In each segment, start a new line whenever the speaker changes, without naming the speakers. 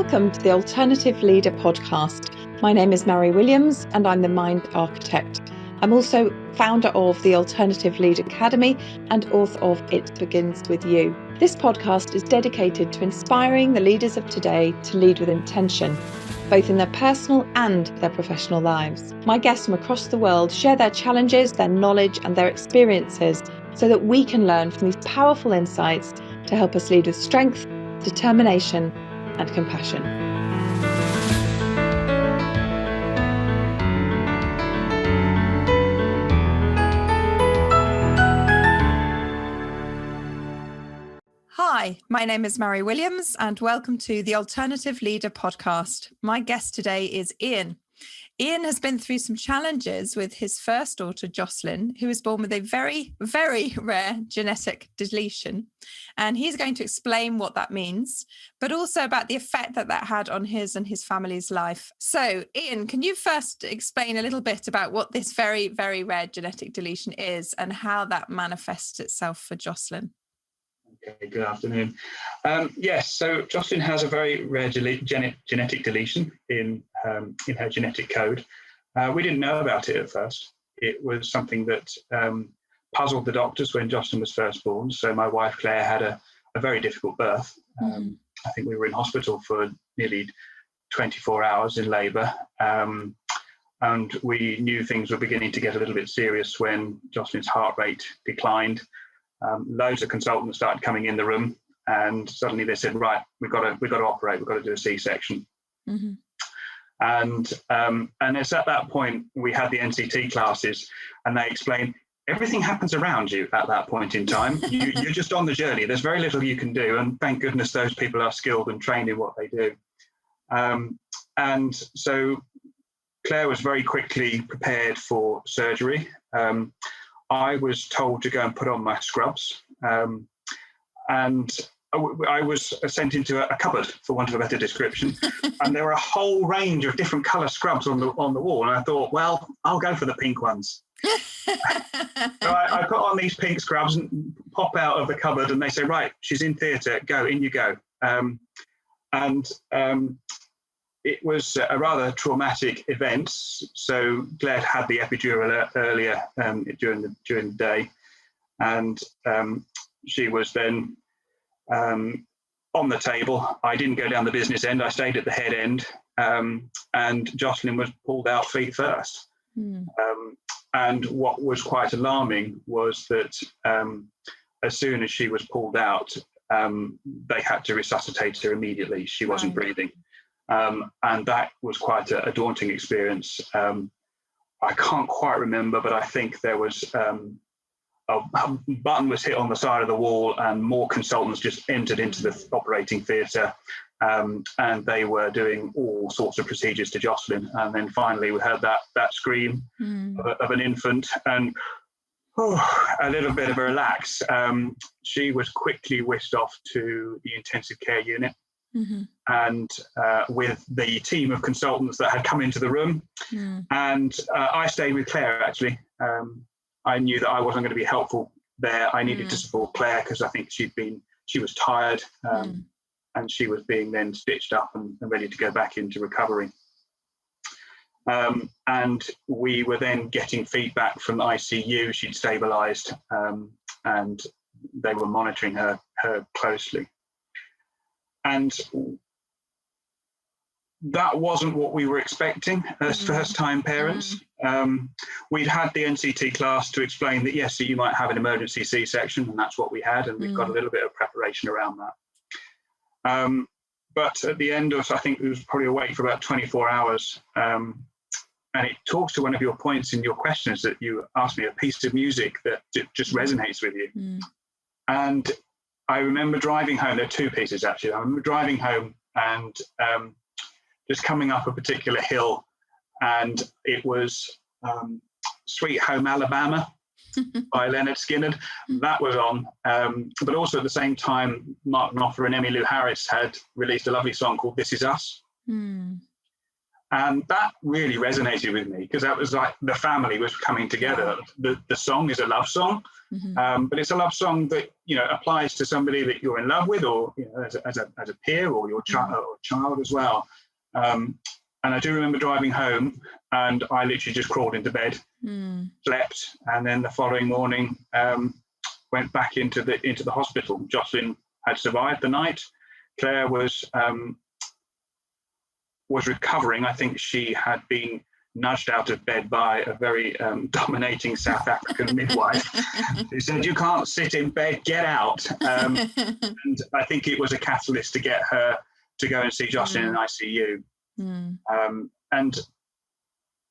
Welcome to the Alternative Leader podcast. My name is Mary Williams and I'm the Mind Architect. I'm also founder of the Alternative Leader Academy and author of It Begins With You. This podcast is dedicated to inspiring the leaders of today to lead with intention, both in their personal and their professional lives. My guests from across the world share their challenges, their knowledge and their experiences so that we can learn from these powerful insights to help us lead with strength, determination and compassion. Hi, my name is Mary Williams and welcome to the Alternative Leader podcast. My guest today is Ian. Ian has been through some challenges with his first daughter, Jocelyn, who was born with a very, very rare genetic deletion. And he's going to explain what that means, but also about the effect that that had on his and his family's life. So, Ian, can you first explain a little bit about what this very, very rare genetic deletion is and how that manifests itself for Jocelyn?
Okay, good afternoon. Yes, so Jocelyn has a very rare genetic deletion in her genetic code. We didn't know about it at first. It was something that puzzled the doctors when Jocelyn was first born. So my wife Claire had a very difficult birth. I think we were in hospital for nearly 24 hours in labour. And we knew things were beginning to get a little bit serious when Jocelyn's heart rate declined. Loads of consultants started coming in the room, and suddenly they said, "Right, we've got to operate. We've got to do a C-section." Mm-hmm. And it's at that point we had the NCT classes, and they explained everything happens around you at that point in time. You're just on the journey. There's very little you can do, and thank goodness those people are skilled and trained in what they do. And so Claire was very quickly prepared for surgery. I was told to go and put on my scrubs, and I was sent into a cupboard, for want of a better description, and there were a whole range of different colour scrubs on the wall, and I thought, well, I'll go for the pink ones. So I put on these pink scrubs and pop out of the cupboard, and they say, right, she's in theatre, go, in you go. It was a rather traumatic event. So Claire had the epidural earlier during the day, and she was then on the table. I didn't go down the business end. I stayed at the head end, and Jocelyn was pulled out feet first. And what was quite alarming was that as soon as she was pulled out, they had to resuscitate her immediately. She wasn't breathing. And that was quite a daunting experience. I can't quite remember, but I think there was a button was hit on the side of the wall, and more consultants just entered into the operating theatre, and they were doing all sorts of procedures to Jocelyn. And then finally we heard that scream of an infant, and a little bit of a relax. She was quickly whisked off to the intensive care unit. Mm-hmm. And with the team of consultants that had come into the room, and I stayed with Claire. Actually, I knew that I wasn't going to be helpful there. I needed to support Claire because I think she was tired, and she was being then stitched up and ready to go back into recovery. And we were then getting feedback from the ICU. She'd stabilised, and they were monitoring her closely. And that wasn't what we were expecting as first-time parents. We'd had the NCT class to explain that, yes, so you might have an emergency C-section, and that's what we had, and we've got a little bit of preparation around that. But at the end of, I think it was probably awake for about 24 hours, and it talks to one of your points in your questions that you asked me, a piece of music that just resonates with you. And I remember driving home. There are two pieces, actually. I remember driving home and just coming up a particular hill, and it was Sweet Home Alabama by Leonard Skinner. That was on. But also at the same time, Mark Knopfler and Emmylou Harris had released a lovely song called This Is Us. And that really resonated with me, because that was like the family was coming together. The song is a love song, but it's a love song that, you know, applies to somebody that you're in love with, or, you know, as a peer, or your child as well. And I do remember driving home, and I literally just crawled into bed, slept, and then the following morning went back into the hospital. Jocelyn had survived the night. Claire was recovering. I think she had been nudged out of bed by a very dominating South African midwife who said, "You can't sit in bed, get out." And I think it was a catalyst to get her to go and see Jocelyn in ICU. And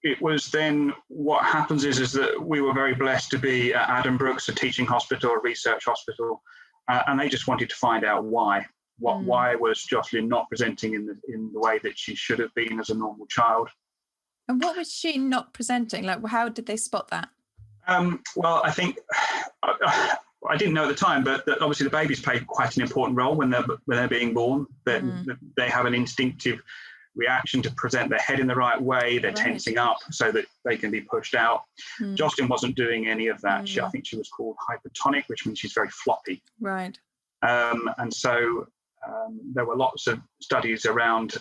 it was then, what happens is that we were very blessed to be at Addenbrooke's, a teaching hospital, a research hospital, and they just wanted to find out why. Why was Jocelyn not presenting in the way that she should have been as a normal child?
And what was she not presenting? Like, how did they spot that?
Well, I think I didn't know at the time, but obviously the babies play quite an important role when they're being born. That they have an instinctive reaction to present their head in the right way. They're tensing up so that they can be pushed out. Jocelyn wasn't doing any of that. I think she was called hypertonic, which means she's very floppy.
Right.
And so there were lots of studies around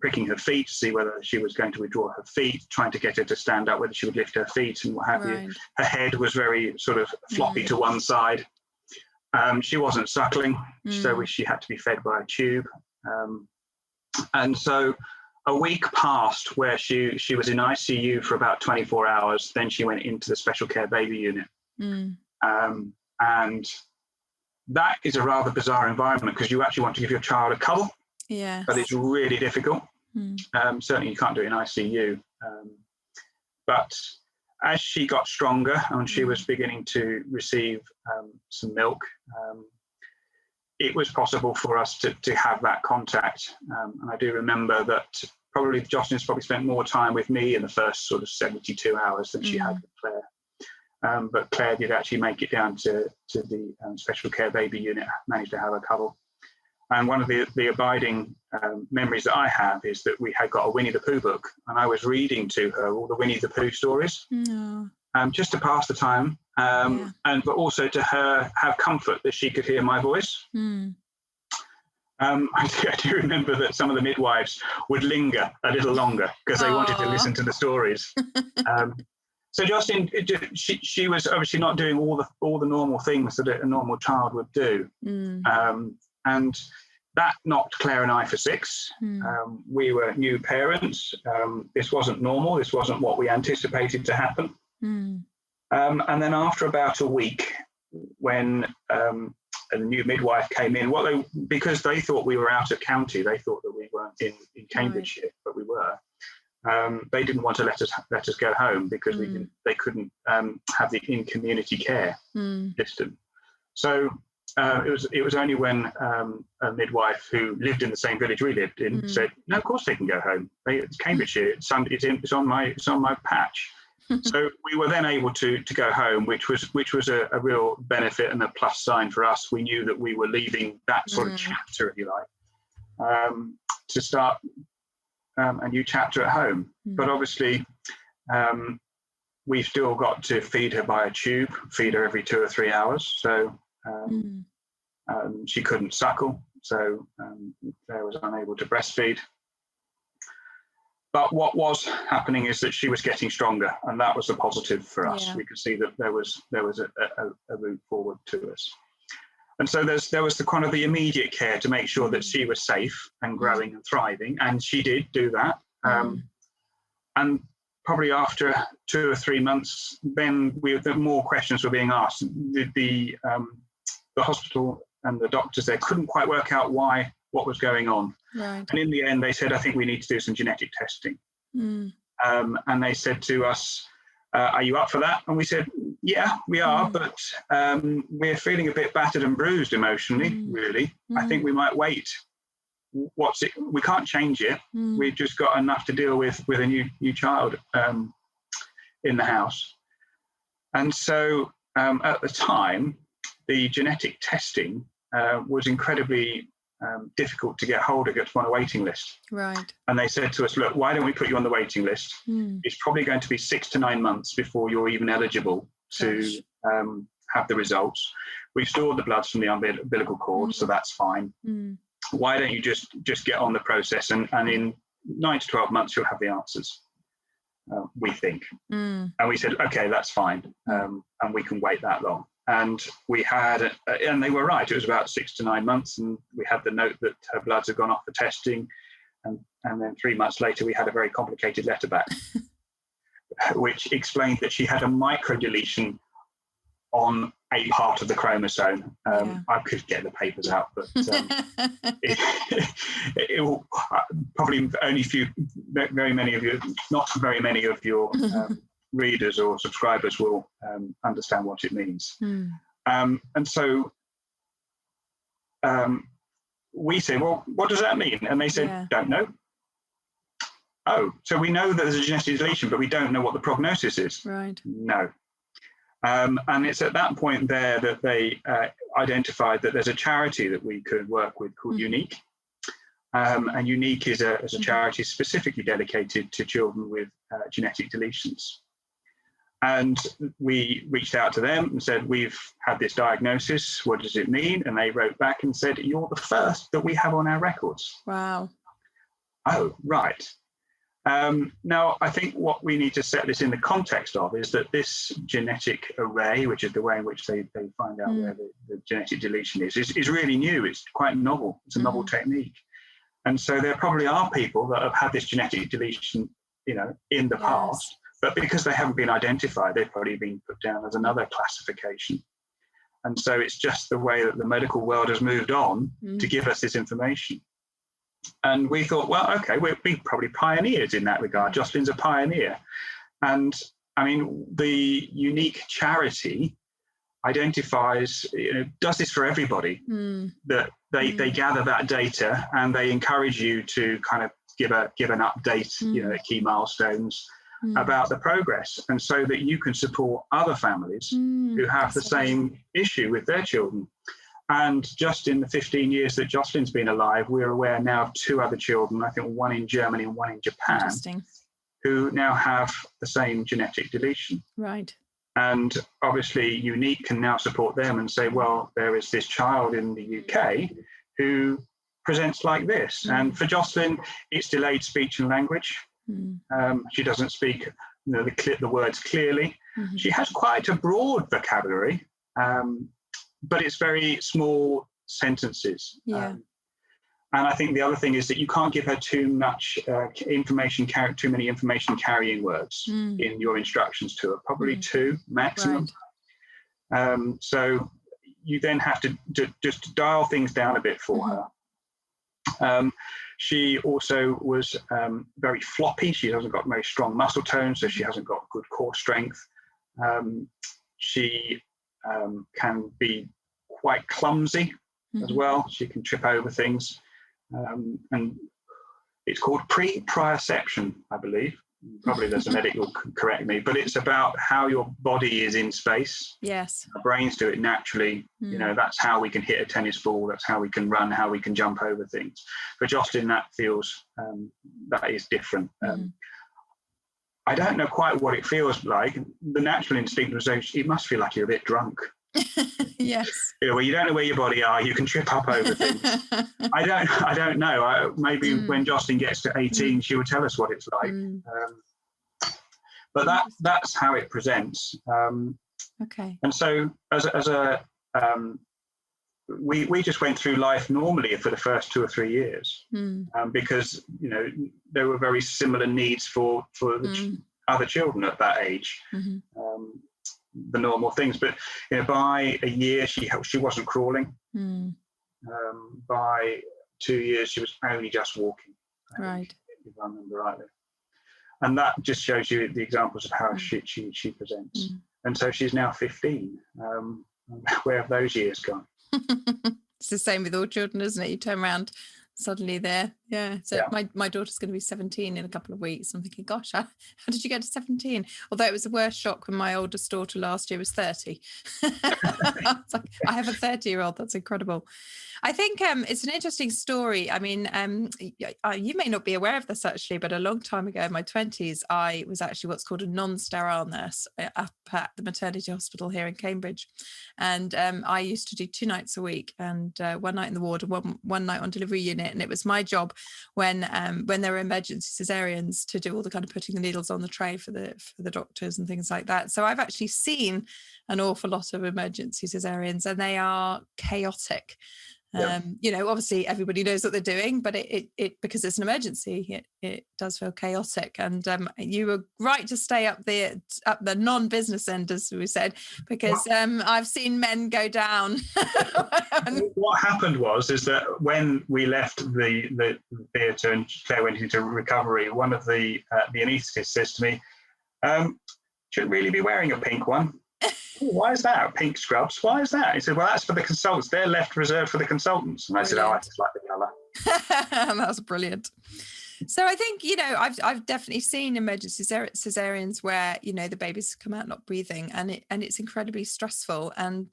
pricking her feet to see whether she was going to withdraw her feet, trying to get her to stand up, whether she would lift her feet and what have you. Her head was very sort of floppy to one side. She wasn't suckling, so she had to be fed by a tube. And so a week passed where she was in ICU for about 24 hours. Then she went into the special care baby unit. And that is a rather bizarre environment, because you actually want to give your child a cuddle, but it's really difficult. Certainly you can't do it in ICU. But as she got stronger and she was beginning to receive some milk, it was possible for us to have that contact. And I do remember that Jocelyn's probably spent more time with me in the first sort of 72 hours than she had with Claire. But Claire did actually make it down to the special care baby unit, managed to have a cuddle. And one of the abiding memories that I have is that we had got a Winnie the Pooh book, and I was reading to her all the Winnie the Pooh stories, just to pass the time, but also to her have comfort that she could hear my voice. I do remember that some of the midwives would linger a little longer because they wanted to listen to the stories. So Jocelyn, she was obviously not doing all the normal things that a normal child would do, and that knocked Claire and I for 6. We were new parents. This wasn't normal. This wasn't what we anticipated to happen. And then after about a week, when a new midwife came in, because they thought we were out of county, they thought that we weren't in Cambridgeshire, but we were. They didn't want to let us go home because they couldn't have the in-community care system. So it was only when a midwife who lived in the same village we lived in said, "No, of course they can go home. It's Cambridgeshire. It's on my patch." So we were then able to go home, which was a real benefit and a plus sign for us. We knew that we were leaving that sort of chapter, if you like, to start a new chapter at home. But obviously, we've still got to feed her by a tube, feed her every 2 or 3 hours. So she couldn't suckle, so Claire was unable to breastfeed. But what was happening is that she was getting stronger, and that was a positive for us. We could see that there was a route forward to us. And so there was the kind of the immediate care to make sure that she was safe and growing and thriving, and she did do that. And probably after 2 or 3 months, then more questions were being asked. The hospital and the doctors there couldn't quite work out what was going on. Right. And in the end, they said, "I think we need to do some genetic testing." And they said to us, "Are you up for that?" And we said, "Yeah, we are, but we're feeling a bit battered and bruised emotionally, really. I think we might wait. We can't change it. We've just got enough to deal with a new child in the house." And so at the time, the genetic testing was incredibly difficult to get hold of, get on a waiting list.
Right.
And they said to us, look, why don't we put you on the waiting list? It's probably going to be 6 to 9 months before you're even eligible to have the results. We've stored the bloods from the umbilical cord, so that's fine. Why don't you just get on the process, and in 9 to 12 months you'll have the answers, we think. And we said, okay, that's fine, and we can wait that long. And we had, and they were right, it was about 6 to 9 months, and we had the note that her bloods had gone off for testing, and then 3 months later we had a very complicated letter back, which explained that she had a microdeletion on a part of the chromosome. I could get the papers out, but it will probably only not very many of your readers or subscribers will understand what it means. And so we say, well, what does that mean? And they said, don't know. Oh, so we know that there's a genetic deletion, but we don't know what the prognosis is.
Right.
No. And it's at that point there that they identified that there's a charity that we could work with called Unique. And Unique is a charity specifically dedicated to children with genetic deletions. And we reached out to them and said, we've had this diagnosis, what does it mean? And they wrote back and said, you're the first that we have on our records.
Wow.
Oh, right. Now, I think what we need to set this in the context of is that this genetic array, which is the way in which they find out where the genetic deletion is really new. It's quite novel. It's a novel technique. And so there probably are people that have had this genetic deletion, in the past, but because they haven't been identified, they've probably been put down as another classification. And so it's just the way that the medical world has moved on to give us this information. And we thought, well, okay, we're probably pioneers in that regard. Jocelyn's a pioneer. And I mean, the Unique charity identifies, does this for everybody, that they gather that data and they encourage you to kind of give an update, at key milestones about the progress, and so that you can support other families who have the same issue with their children. And just in the 15 years that Jocelyn's been alive, we're aware now of 2 other children, I think one in Germany and one in Japan, who now have the same genetic deletion.
Right.
And obviously Unique can now support them and say, well, there is this child in the UK who presents like this. And for Jocelyn, it's delayed speech and language. She doesn't speak the words clearly. She has quite a broad vocabulary, but it's very small sentences. And I think the other thing is that you can't give her too much too many information carrying words in your instructions to her, probably 2 maximum. Right. So you then have to just dial things down a bit for her. She also was very floppy. She hasn't got very strong muscle tone, so she hasn't got good core strength. She can be quite clumsy as well. She can trip over things. And it's called pre-proprioception, I believe. Probably there's a medic who will correct me, but it's about how your body is in space.
Yes.
Our brains do it naturally. That's how we can hit a tennis ball. That's how we can run, how we can jump over things. For Jocelyn, that feels, that is different. I don't know quite what it feels like. The natural instinct was, it must feel like you're a bit drunk.
Yes.
Where you don't know where your body are, you can trip up over things. I don't know. Maybe when Jocelyn gets to 18, she will tell us what it's like. But that's how it presents.
Okay.
And so we just went through life normally for the first 2 or 3 years, because there were very similar needs for the other children at that age. The normal things, but by a year she wasn't crawling. By 2 years she was only just walking,
right,
if I remember rightly. And that just shows you the examples of how she presents. And so she's now 15. Where have those years gone?
It's the same with all children, isn't it? You turn around, suddenly they're Yeah. So my daughter's going to be 17 in a couple of weeks. I'm thinking, gosh, how did you get to 17? Although it was the worst shock when my oldest daughter last year was 30. I was like, I have a 30-year-old. That's incredible. I think it's an interesting story. I mean, you may not be aware of this actually, but a long time ago in my 20s, I was actually what's called a non-sterile nurse up at the maternity hospital here in Cambridge. And I used to do 2 nights a week, and 1 night in the ward and one night on delivery unit. And it was my job when there were emergency caesareans to do all the kind of putting the needles on the tray for the doctors and things like that. So I've actually seen an awful lot of emergency caesareans, and they are chaotic. Obviously everybody knows what they're doing, but it because it's an emergency, it does feel chaotic. And you were right to stay up the non-business end, as we said, because I've seen men go down.
What happened was that when we left the theatre and Claire went into recovery, one of the anaesthetists says to me, "Shouldn't really be wearing a pink one." Why is that? Pink scrubs? Why is that? He said, well, that's for the consultants. They're left reserved for the consultants. And I said, I just like the colour.
That was brilliant. So I think, I've definitely seen emergency caesareans where, the babies come out not breathing, and it's incredibly stressful. And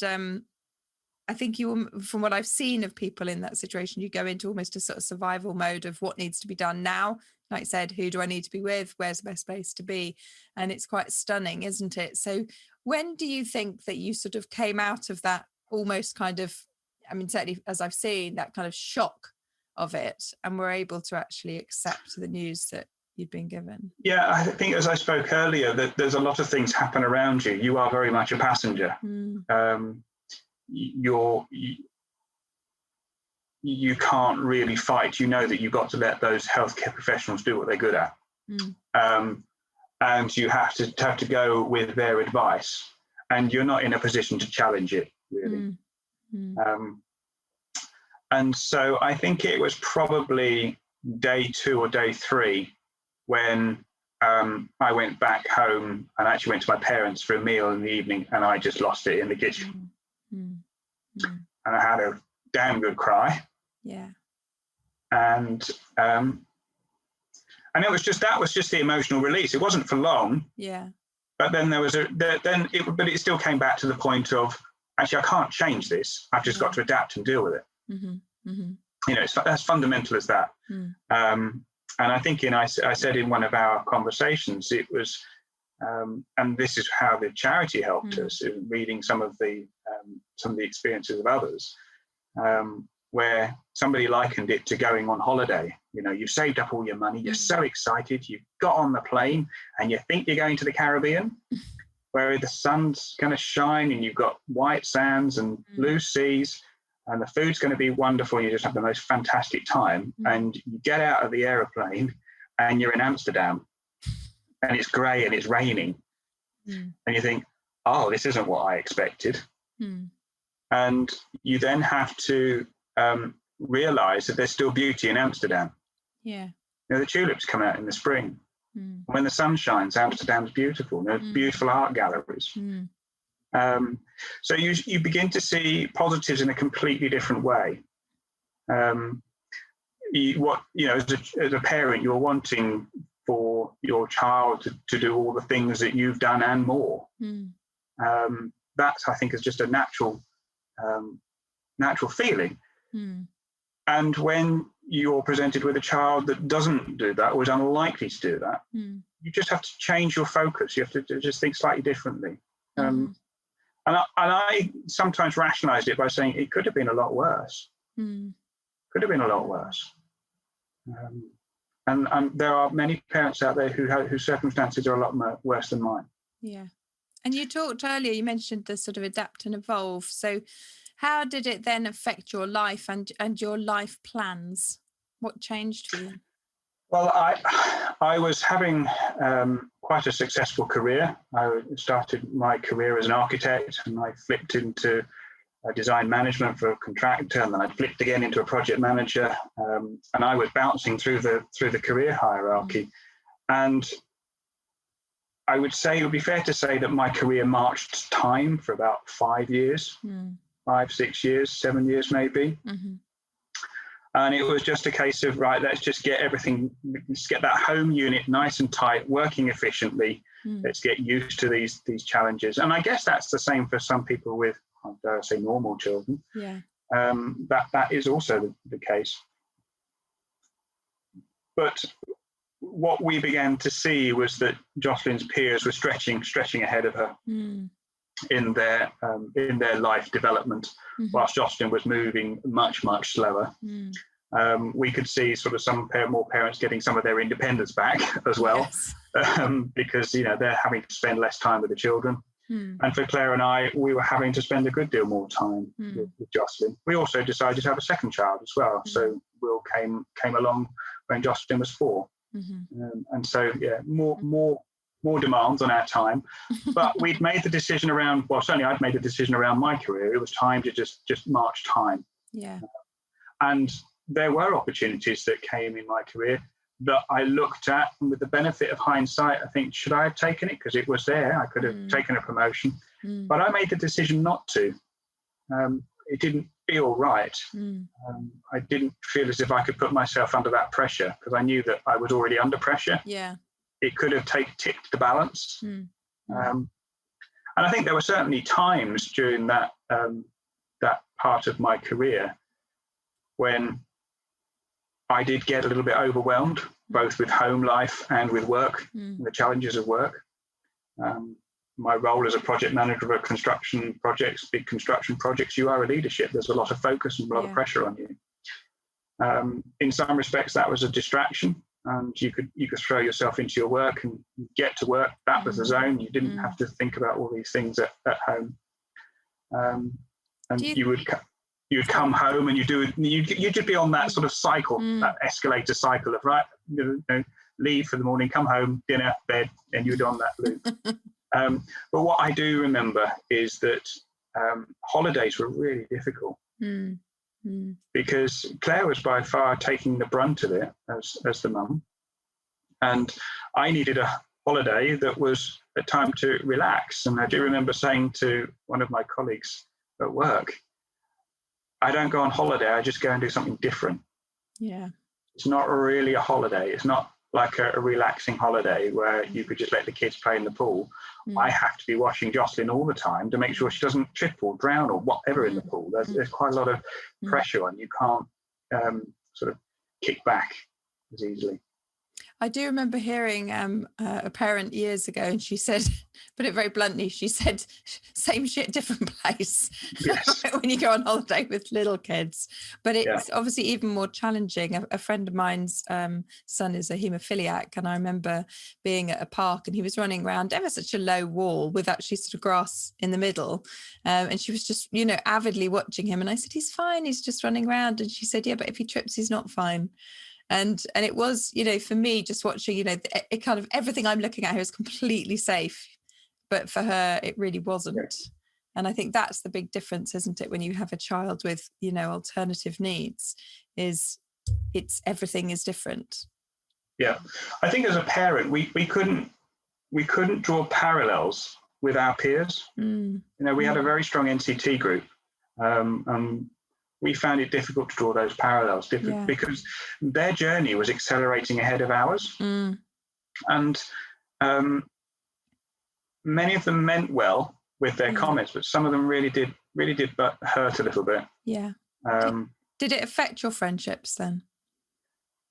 I think from what I've seen of people in that situation, you go into almost a sort of survival mode of what needs to be done now. Like I said, who do I need to be with? Where's the best place to be? And it's quite stunning, isn't it? So when do you think that you sort of came out of that almost kind of, I mean, certainly as I've seen, that kind of shock of it, and were able to actually accept the news that you'd been given?
Yeah, I think as I spoke earlier, that there's a lot of things happen around you. You are very much a passenger. You can't really fight. You know that you've got to let those healthcare professionals do what they're good at. And you have to go with their advice, and you're not in a position to challenge it, really. And so I think it was probably day 2 or day 3 when I went back home and actually went to my parents for a meal in the evening, and I just lost it in the kitchen. And I had a damn good cry.
Yeah.
And it was just the emotional release. It wasn't for long.
Yeah.
But then but it still came back to the point of, actually, I can't change this. I've just got to adapt and deal with it. It's as fundamental as that. And I think I said in one of our conversations, it was, and this is how the charity helped us, reading some of the experiences of others, where somebody likened it to going on holiday. You've saved up all your money, you're so excited, you've got on the plane and you think you're going to the Caribbean, where the sun's going to shine and you've got white sands and blue seas and the food's going to be wonderful. You just have the most fantastic time. And you get out of the aeroplane and you're in Amsterdam and it's grey and it's raining. And you think, oh, this isn't what I expected. And you then have to realise that there's still beauty in Amsterdam.
Yeah.
The tulips come out in the spring. When the sun shines, Amsterdam's beautiful. There's beautiful art galleries. So you begin to see positives in a completely different way. As a parent, you're wanting for your child to do all the things that you've done and more. That, I think, is just a natural feeling. And when you're presented with a child that doesn't do that or is unlikely to do that, you just have to change your focus. You have to just think slightly differently. And I sometimes rationalised it by saying it could have been a lot worse. Could have been a lot worse. And there are many parents out there whose circumstances are a lot worse than mine.
Yeah. And you talked earlier, you mentioned the sort of adapt and evolve. So how did it then affect your life and your life plans? What changed for you?
Well, I was having quite a successful career. I started my career as an architect, and I flipped into design management for a contractor, and then I flipped again into a project manager. And I was bouncing through the career hierarchy. And I would say it would be fair to say that my career marched time for about 5 years, 5, 6 years, 7 years maybe. And it was just a case of, right, let's just get that home unit nice and tight, working efficiently. Let's get used to these challenges. And I guess that's the same for some people with, I dare say, normal children.
Yeah.
That is also the case. But what we began to see was that Jocelyn's peers were stretching ahead of her in their life development, whilst Jocelyn was moving much, much slower. We could see sort of some more parents getting some of their independence back as well,
Yes.
because they're having to spend less time with the children. And for Claire and I, we were having to spend a good deal more time with Jocelyn. We also decided to have a second child as well. So Will came along when Jocelyn was 4. And so, more demands on our time. But we'd made the decision around, well, certainly I'd made the decision around my career. It was time to just march time.
Yeah.
And there were opportunities that came in my career that I looked at, and with the benefit of hindsight, I think, should I have taken it? Because it was there. I could have taken a promotion. But I made the decision not to. It didn't feel right. I didn't feel as if I could put myself under that pressure, because I knew that I was already under pressure.
Yeah.
It could have tipped the balance. And I think there were certainly times during that part of my career when I did get a little bit overwhelmed, both with home life and with work, and the challenges of work. My role as a project manager of construction projects, big construction projects, you are a leadership. There's a lot of focus and a lot of pressure on you. In some respects, that was a distraction, and you could throw yourself into your work and get to work. That was the zone. You didn't have to think about all these things at home. And you'd come home and you'd just be on that sort of cycle, that escalator cycle of, right, leave for the morning, come home, dinner, bed, and you'd on that loop. But what I do remember is that holidays were really difficult because Claire was by far taking the brunt of it as the mum. And I needed a holiday that was a time to relax. And I do remember saying to one of my colleagues at work, I don't go on holiday, I just go and do something different.
Yeah.
It's not really a holiday. It's not like a relaxing holiday where you could just let the kids play in the pool. I have to be watching Jocelyn all the time to make sure she doesn't trip or drown or whatever in the pool. There's quite a lot of pressure on. You can't sort of kick back as easily.
I do remember hearing a parent years ago, and she said, put it very bluntly, she said, same shit, different place.
Yes.
When you go on holiday with little kids. But it's obviously even more challenging. A friend of mine's son is a haemophiliac, and I remember being at a park and he was running around ever such a low wall with actually sort of grass in the middle. And she was just, avidly watching him. And I said, he's fine, he's just running around. And she said, yeah, but if he trips, he's not fine. And it was, for me, just watching, it kind of everything I'm looking at here is completely safe. But for her, it really wasn't. Yes. And I think that's the big difference, isn't it? When you have a child with, alternative needs, it's everything is different.
Yeah. I think as a parent, we couldn't draw parallels with our peers. We had a very strong NCT group. We found it difficult to draw those parallels because their journey was accelerating ahead of ours. And many of them meant well with their comments, but some of them really did but hurt a little bit.
Yeah. Did it affect your friendships then?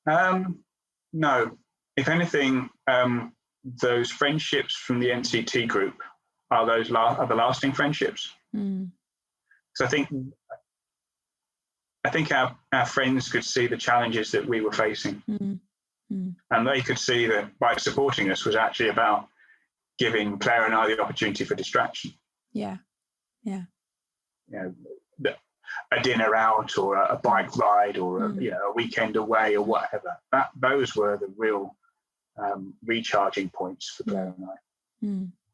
No. If anything, those friendships from the NCT group are the lasting friendships. So I think our friends could see the challenges that we were facing. And they could see that by supporting us was actually about giving Claire and I the opportunity for distraction.
Yeah.
A dinner out or a bike ride or a weekend away or whatever. Those were the real recharging points for Claire and I.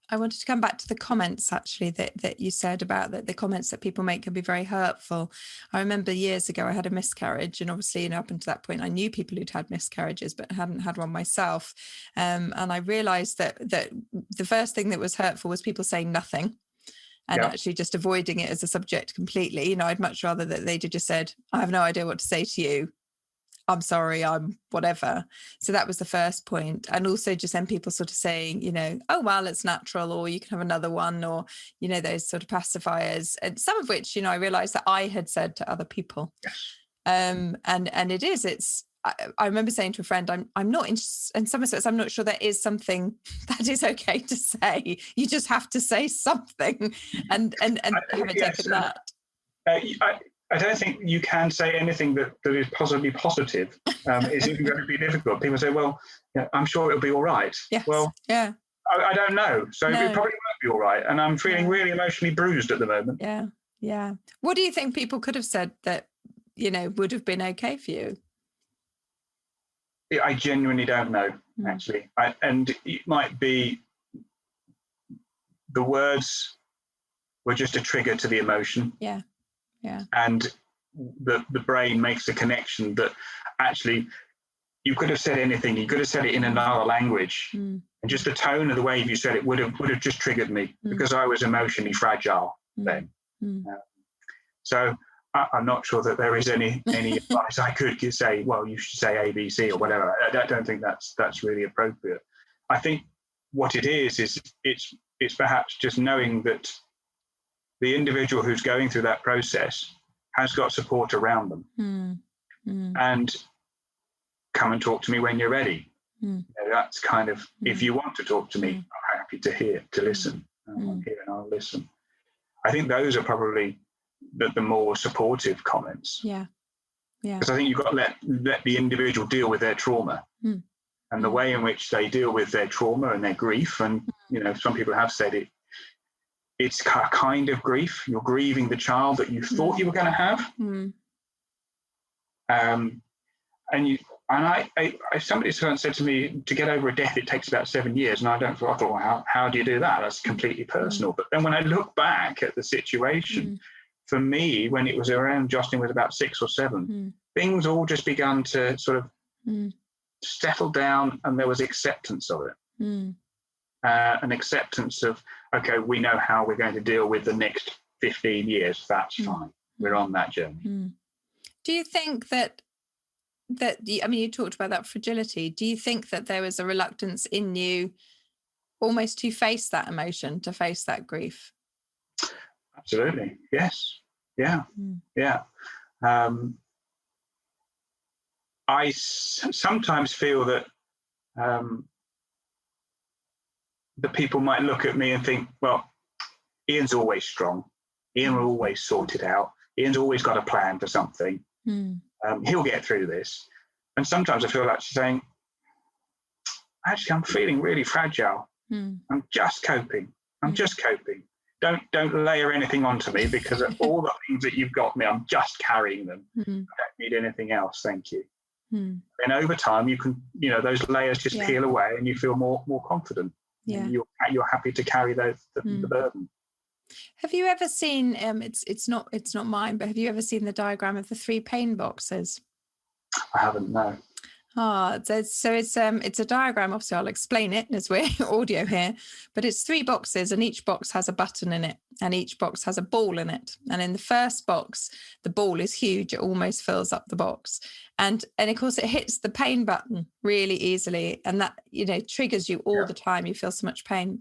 I wanted to come back to the comments actually that you said about the comments that people make can be very hurtful. I remember years ago I had a miscarriage, and obviously up until that point I knew people who'd had miscarriages but hadn't had one myself. And I realised that the first thing that was hurtful was people saying nothing and actually just avoiding it as a subject completely. I'd much rather that they'd just said, I have no idea what to say to you. I'm sorry, I'm whatever. So that was the first point. And also just then people sort of saying, oh, well, it's natural, or you can have another one, or, those sort of pacifiers, and some of which, I realized that I had said to other people.
Yes.
And I remember saying to a friend, I'm not interested, in some respects, I'm not sure there is something that is okay to say. You just have to say something and haven't taken that.
I don't think you can say anything that is possibly positive. It's even going to be difficult. People say, well, I'm sure it'll be all right.
Yes.
Well,
yeah.
I don't know. So
No.
it probably won't be all right. And I'm feeling really emotionally bruised at the moment.
Yeah. Yeah. What do you think people could have said that, would have been okay for you?
I genuinely don't know, actually. And it might be the words were just a trigger to the emotion.
Yeah. Yeah.
And the brain makes a connection that actually you could have said anything. You could have said it in another language. And just the tone of the way you said it would have just triggered me because I was emotionally fragile then. So I'm not sure that there is any advice I could say, well, you should say ABC or whatever. I don't think that's really appropriate. I think what it is it's perhaps just knowing that the individual who's going through that process has got support around them. And come and talk to me when you're ready. That's kind of, if you want to talk to me, I'm happy to listen. I'm here and I'll listen. I think those are probably the more supportive comments.
Yeah.
Because I think you've got to let the individual deal with their trauma. And the way in which they deal with their trauma and their grief. And, some people have said it's a kind of grief. You're grieving the child that you thought you were going to have. Somebody said to me, to get over a death, it takes about 7 years. And I thought, well, how do you do that? That's completely personal. But then when I look back at the situation, for me, when it was around, Jocelyn was about 6 or 7, things all just began to sort of settle down, and there was acceptance of it. An acceptance of, okay, we know how we're going to deal with the next 15 years. That's fine. We're on that journey.
Do you think that you talked about that fragility. Do you think that there was a reluctance in you almost to face that emotion, to face that grief?
Absolutely. Yes. Yeah. Yeah. I sometimes feel that the people might look at me and think, well, Ian's always strong. Ian will always sort it out. Ian's always got a plan for something. He'll get through this. And sometimes I feel like saying, actually, I'm feeling really fragile. I'm just coping. Don't layer anything onto me, because of all the things that you've got me, I'm just carrying them. I don't need anything else. Thank you. And over time, you can, those layers just peel away, and you feel more confident.
Yeah.
You're happy to carry the burden.
Have you ever seen? It's not mine, but have you ever seen the diagram of the 3 pain boxes?
I haven't. No.
So it's a diagram. Obviously, I'll explain it as we're audio here, but it's 3 boxes, and each box has a button in it, and each box has a ball in it. And in the first box, the ball is huge; it almost fills up the box, and of course, it hits the pain button really easily, and that triggers you all the time. You feel so much pain.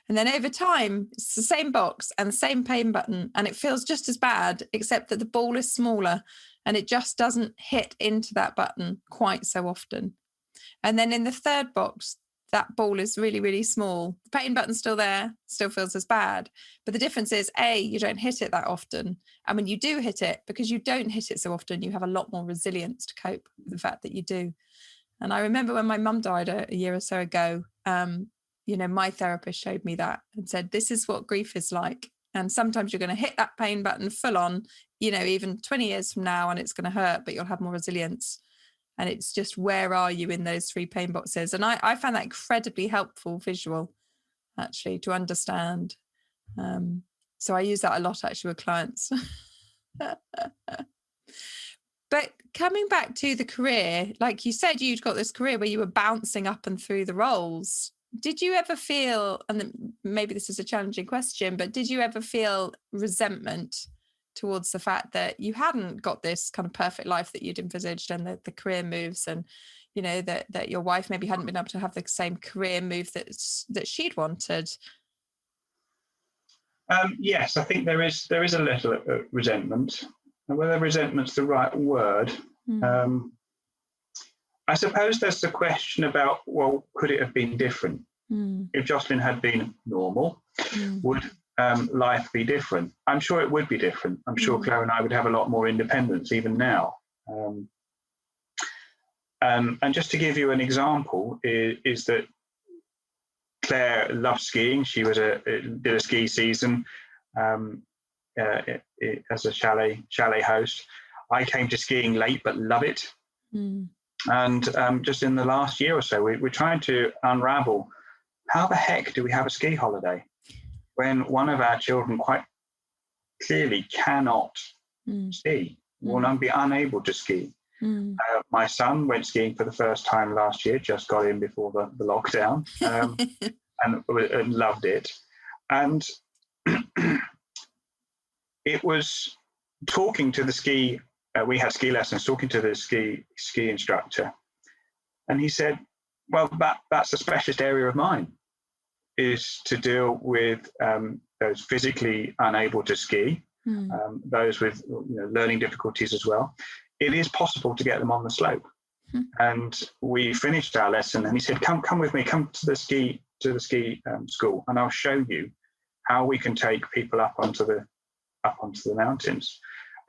And then over time, it's the same box and the same pain button, and it feels just as bad, except that the ball is smaller and it just doesn't hit into that button quite so often. And then in the third box, that ball is really, really small. The pain button's still there, still feels as bad. But the difference is, A, you don't hit it that often. And when you do hit it, because you don't hit it so often, you have a lot more resilience to cope with the fact that you do. And I remember when my mum died a year or so ago, my therapist showed me that and said, this is what grief is like. And sometimes you're going to hit that pain button full on, even 20 years from now, and it's going to hurt, but you'll have more resilience. And it's just, where are you in those 3 pain boxes? And I found that incredibly helpful visual, actually, to understand. So I use that a lot, actually, with clients. But coming back to the career, like you said, you'd got this career where you were bouncing up and through the roles. Did you ever feel, and maybe this is a challenging question, but did you ever feel resentment towards the fact that you hadn't got this kind of perfect life that you'd envisaged, and the career moves, and that your wife maybe hadn't been able to have the same career move that she'd wanted.
Yes, I think there is a little resentment. And whether resentment's the right word, I suppose there's the question about, well, could it have been different? If Jocelyn had been normal, would life be different? I'm sure it would be different. I'm sure Claire and I would have a lot more independence even now. And just to give you an example, is that Claire loved skiing. She did a ski season as a chalet host. I came to skiing late, but love it. And just in the last year or so, we're trying to unravel, how the heck do we have a ski holiday when one of our children quite clearly cannot ski, will be unable to ski? My son went skiing for the first time last year, just got in before the lockdown, and loved it. And it was talking to the ski, we had ski lessons, talking to the ski instructor. And he said, well, that's a specialist area of mine, is to deal with those physically unable to ski, those with learning difficulties as well. It is possible to get them on the slope. And we finished our lesson, and he said, come with me, come to the ski school, and I'll show you how we can take people up onto the mountains.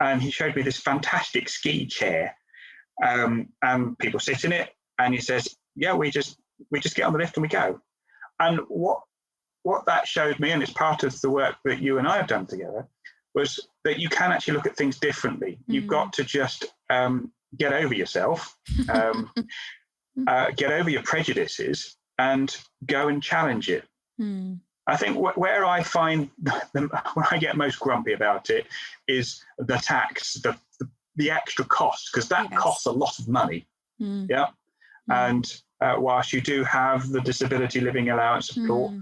And he showed me this fantastic ski chair, and people sit in it, and he says, yeah, we just get on the lift and we go. And what that showed me, and it's part of the work that you and I have done together, was that you can actually look at things differently. You've got to just get over yourself, get over your prejudices, and go and challenge it. I think where I find where I get most grumpy about it is the tax, the extra cost, because that costs a lot of money. Yeah. And whilst you do have the disability living allowance support,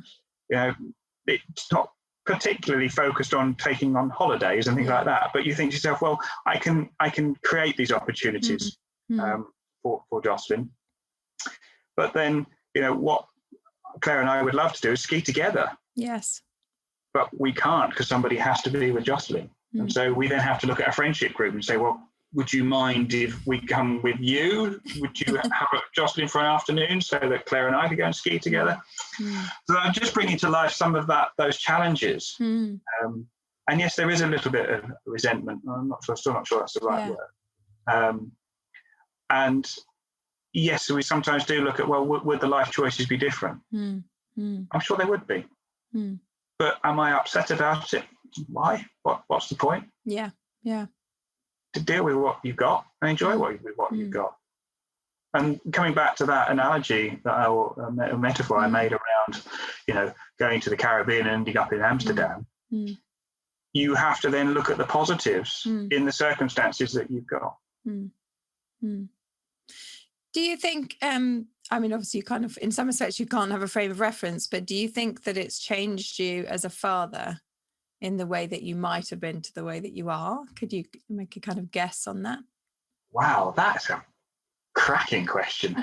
it's not particularly focused on taking on holidays and things like that. But you think to yourself, well, I can create these opportunities for Jocelyn. But then, what Claire and I would love to do is ski together.
Yes.
But we can't, because somebody has to be with Jocelyn. And so we then have to look at a friendship group and say, well, would you mind if we come with you? Would you have Jocelyn for an afternoon so that Claire and I could go and ski together? So I'm just bringing to life some of those challenges. And yes, there is a little bit of resentment. I'm still not sure that's the right word. And yes, we sometimes do look at, well, would the life choices be different? I'm sure they would be. But am I upset about it? Why? What's the point?
Yeah.
To deal with what you've got and enjoy what you've got. And coming back to that analogy, a metaphor I made around, going to the Caribbean and ending up in Amsterdam, you have to then look at the positives in the circumstances that you've got.
Do you think, obviously you kind of, in some respects you can't have a frame of reference, but do you think that it's changed you as a father in the way that you might have been to the way that you are? Could you make a kind of guess on that?
Wow, that's a cracking question.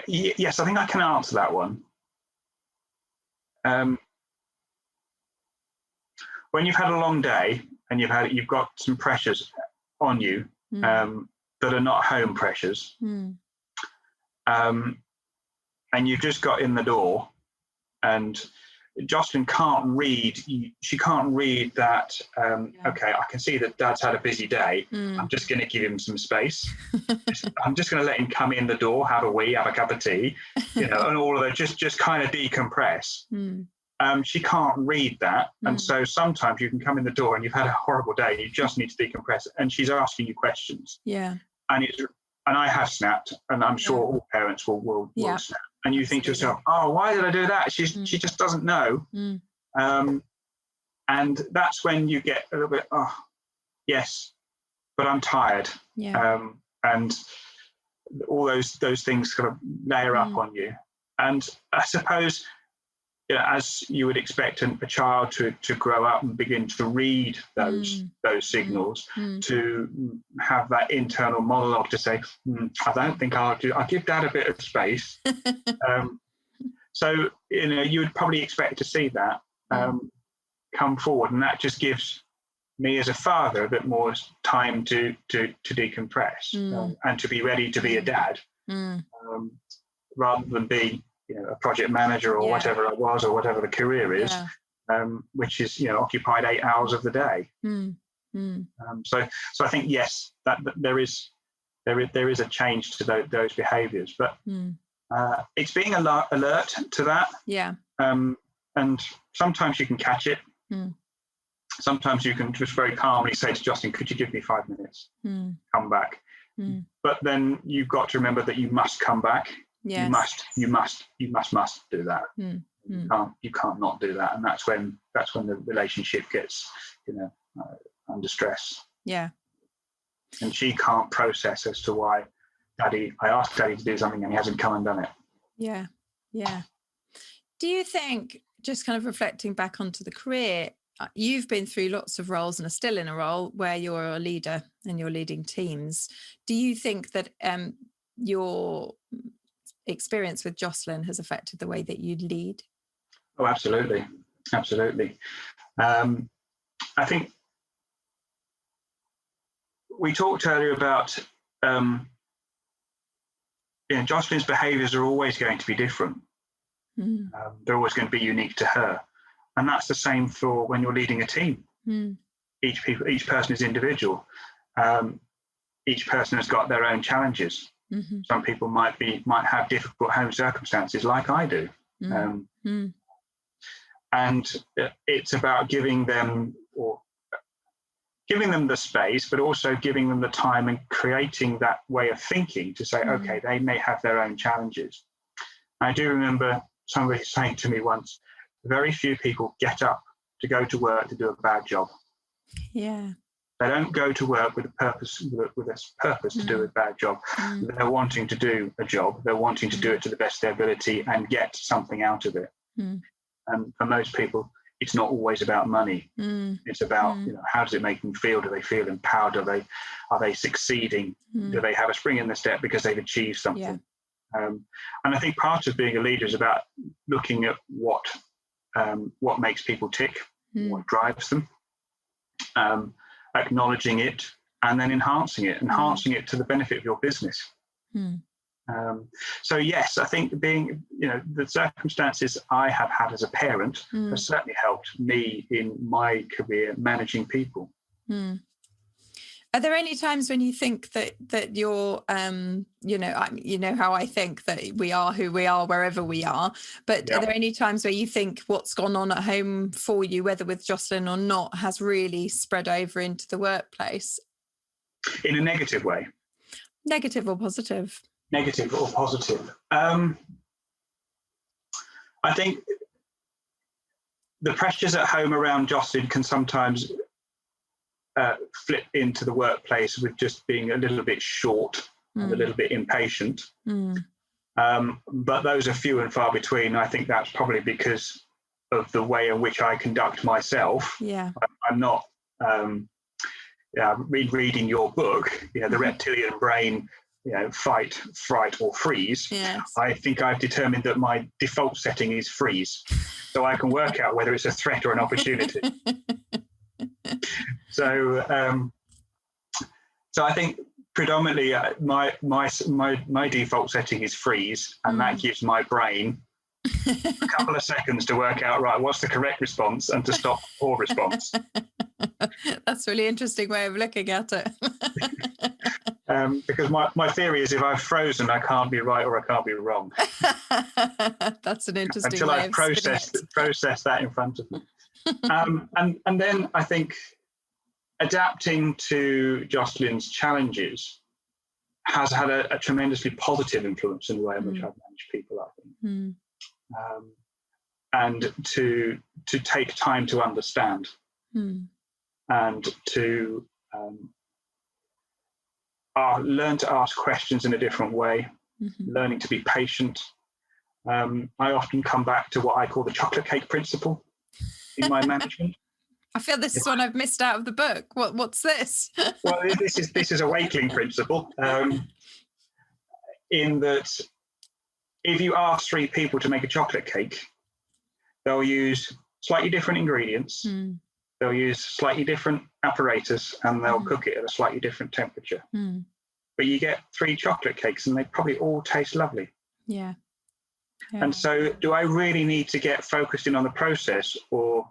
Yes, I think I can answer that one. When you've had a long day and you've got some pressures on you that are not home pressures, and you've just got in the door, and Jocelyn can't read. She can't read that. Okay, I can see that Dad's had a busy day. I'm just going to give him some space. I'm just going to let him come in the door, have a wee, have a cup of tea, and all of that. Just kind of decompress. She can't read that, and so sometimes you can come in the door and you've had a horrible day. You just need to decompress, and she's asking you questions. And I have snapped, and I'm sure all parents will snap. And you think to yourself, oh, why did I do that? She just doesn't know. And that's when you get a little bit, oh, yes, but I'm tired. And all those things kind of layer up on you. And I suppose as you would expect a child to grow up and begin to read those signals, to have that internal monologue to say, I don't think I'll give Dad a bit of space. So, you would probably expect to see that come forward, and that just gives me as a father a bit more time to decompress and to be ready to be a dad, rather than be a project manager or whatever I was, or whatever the career is, which is occupied 8 hours of the day. So I think yes, that there is a change to those behaviours, but it's being alert to that. And sometimes you can catch it. Sometimes you can just very calmly say to Justin, could you give me 5 minutes? Come back. But then you've got to remember that you must come back. Yes. You must do that. You can't not do that, and that's when the relationship gets under stress. And she can't process as to why I asked Daddy to do something and he hasn't come and done it.
Do you think, just kind of reflecting back onto the career, you've been through lots of roles and are still in a role where you're a leader and you're leading teams. Do you think that your experience with Jocelyn has affected the way that you lead?
Oh, absolutely. I think we talked earlier about Jocelyn's behaviours are always going to be different. They're always going to be unique to her, and that's the same for when you're leading a team. Each person is individual. Each person has got their own challenges. Some people might have difficult home circumstances, like I do, and it's about giving them the space, but also giving them the time and creating that way of thinking to say, okay, they may have their own challenges. I do remember somebody saying to me once, very few people get up to go to work to do a bad job. They don't go to work with a purpose to do a bad job. They're wanting to do a job. They're wanting to do it to the best of their ability and get something out of it. And for most people, it's not always about money. It's about how does it make them feel? Do they feel empowered? Are they succeeding? Do they have a spring in their step because they've achieved something? And I think part of being a leader is about looking at what makes people tick, what drives them. Acknowledging it and then enhancing it to the benefit of your business. So yes, I think being, the circumstances I have had as a parent has certainly helped me in my career managing people.
Are there any times when you think that you're, how I think that we are who we are wherever we are, but are there any times where you think what's gone on at home for you, whether with Jocelyn or not, has really spread over into the workplace?
In a negative way?
Negative or positive?
Negative or positive. I think the pressures at home around Jocelyn can sometimes flip into the workplace with just being a little bit short and a little bit impatient. But those are few and far between. I think that's probably because of the way in which I conduct myself. I'm not reading your book, the reptilian brain, fight, fright or freeze. I think I've determined that my default setting is freeze, so I can work out whether it's a threat or an opportunity. So I think predominantly my default setting is freeze, and that gives my brain a couple of seconds to work out, right, what's the correct response and to stop poor response.
That's a really interesting way of looking at it.
Because my theory is if I've frozen, I can't be right or I can't be wrong.
That's an interesting
until
way
I've processed that in front of me. And then I think adapting to Jocelyn's challenges has had a tremendously positive influence in the way in which I've managed people, I think. And to take time to understand and to learn to ask questions in a different way, learning to be patient, I often come back to what I call the chocolate cake principle in my management.
I feel this is one I've missed out of the book. What's this?
Well, this is a Wakeling principle, in that if you ask 3 people to make a chocolate cake, they'll use slightly different ingredients, they'll use slightly different apparatus, and they'll cook it at a slightly different temperature. But you get 3 chocolate cakes and they probably all taste lovely.
Yeah.
And so do I really need to get focused in on the process or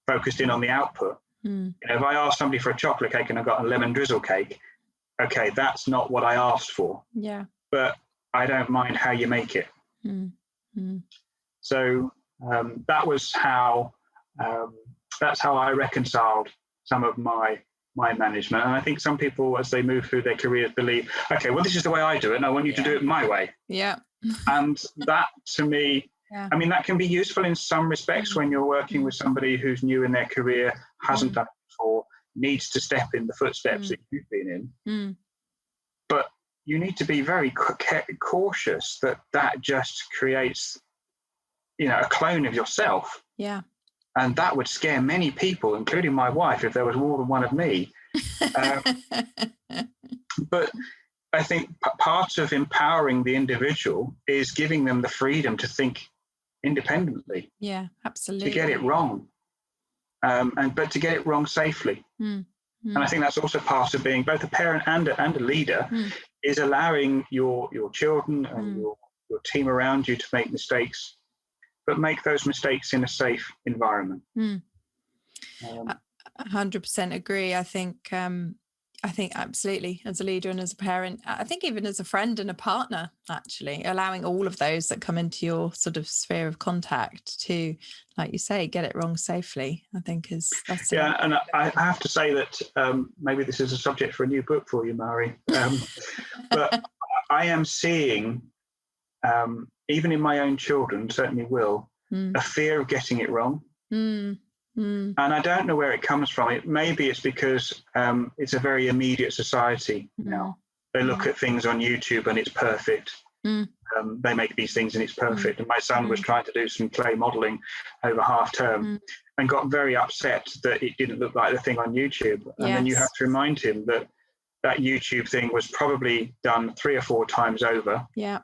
focused in on the output? You know, if I ask somebody for a chocolate cake and I got a lemon drizzle cake, okay, that's not what I asked for.
Yeah.
But I don't mind how you make it. So that was how that's how I reconciled some of my management. And I think some people, as they move through their careers, believe, okay, well, this is the way I do it, and I want you to do it my way.
Yeah.
And that, to me, I mean, that can be useful in some respects when you're working with somebody who's new in their career, hasn't done it before, needs to step in the footsteps that you've been in. But you need to be very cautious that just creates, you know, a clone of yourself.
Yeah.
And that would scare many people, including my wife, if there was more than one of me. But I think part of empowering the individual is giving them the freedom to think independently.
Yeah, absolutely.
To get it wrong, but to get it wrong safely. And I think that's also part of being both a parent and a leader, is allowing your children and your team around you to make mistakes, but make those mistakes in a safe environment.
100% agree. I think absolutely, as a leader and as a parent, I think even as a friend and a partner, actually, allowing all of those that come into your sort of sphere of contact to, like you say, get it wrong safely, I think that's
and I have to say that maybe this is a subject for a new book for you, Mari, but I am seeing, even in my own children, certainly Will, a fear of getting it wrong. And I don't know where it comes from. Maybe it's because it's a very immediate society now. They look at things on YouTube and it's perfect. They make these things and it's perfect. And my son was trying to do some clay modelling over half term and got very upset that it didn't look like the thing on YouTube. And then you have to remind him that that YouTube thing was probably done 3 or 4 times over. Yeah.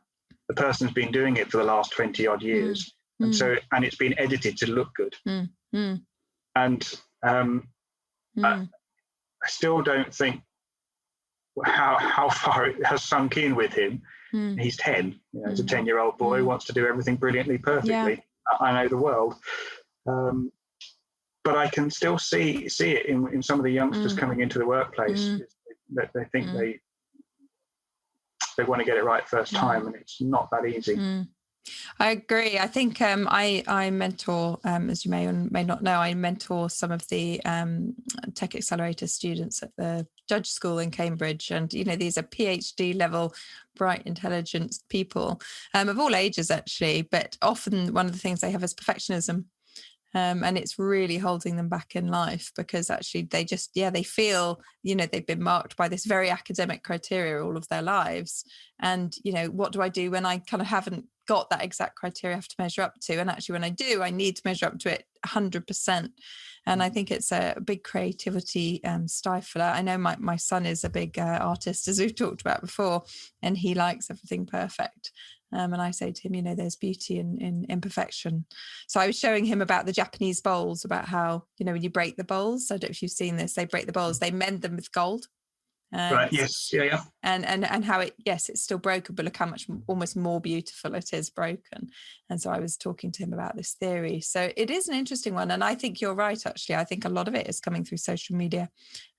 The person's been doing it for the last 20 odd years. And it's been edited to look good. And I still don't think how far it has sunk in with him. He's 10, he's a 10-year-old boy who wants to do everything brilliantly, perfectly. I know the world. But I can still see it in some of the youngsters coming into the workplace, that they think they want to get it right first time, and it's not that easy.
I agree. I think I mentor, as you may or may not know, I mentor some of the Tech Accelerator students at the Judge School in Cambridge. And, these are PhD level, bright, intelligent people of all ages, actually. But often one of the things they have is perfectionism. And it's really holding them back in life, because actually they just, they feel, they've been marked by this very academic criteria all of their lives. And, what do I do when I kind of haven't got that exact criteria I have to measure up to? And actually, when I do, I need to measure up to it 100%. And I think it's a big creativity stifler. I know my son is a big artist, as we've talked about before, and he likes everything perfect. And I say to him, there's beauty in imperfection. So I was showing him about the Japanese bowls, about how, when you break the bowls, I don't know if you've seen this, they break the bowls, they mend them with gold.
Right. Yes. Yeah.
And how it's still broken, but look how much almost more beautiful it is broken. And so I was talking to him about this theory. So it is an interesting one, and I think you're right. Actually, I think a lot of it is coming through social media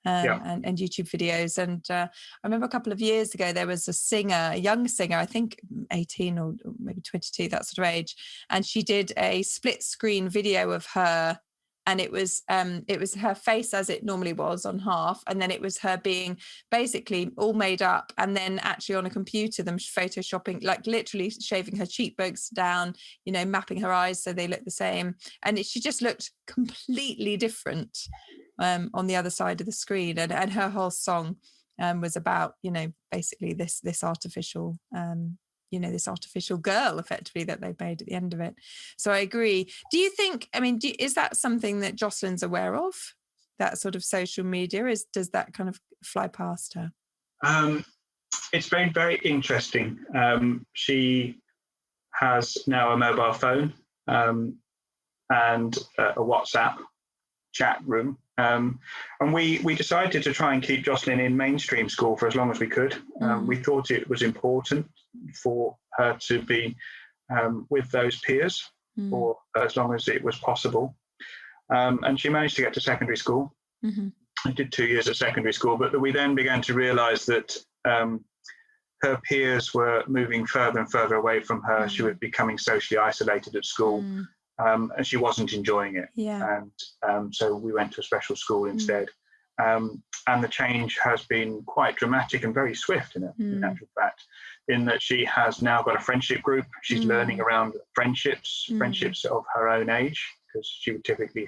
and YouTube videos. And I remember a couple of years ago there was a young singer, I think 18 or maybe 22, that sort of age, and she did a split screen video of her. And it was her face as it normally was on half, and then it was her being basically all made up, and then actually on a computer them photoshopping, like literally shaving her cheekbones down, mapping her eyes so they look the same, and she just looked completely different on the other side of the screen. And her whole song was about basically this artificial this artificial girl effectively that they've made at the end of it. So I agree. Do you think, is that something that Jocelyn's aware of, that sort of social media? Does that kind of fly past her?
It's very, very interesting. She has now a mobile phone and a WhatsApp chat room. And we decided to try and keep Jocelyn in mainstream school for as long as we could. We thought it was important for her to be with those peers for as long as it was possible. And she managed to get to secondary school. I did 2 years at secondary school, but we then began to realise that her peers were moving further and further away from her. She was becoming socially isolated at school. And she wasn't enjoying it. And so we went to a special school instead. And the change has been quite dramatic and very swift in actual fact, in that she has now got a friendship group. She's learning around friendships of her own age, because she would typically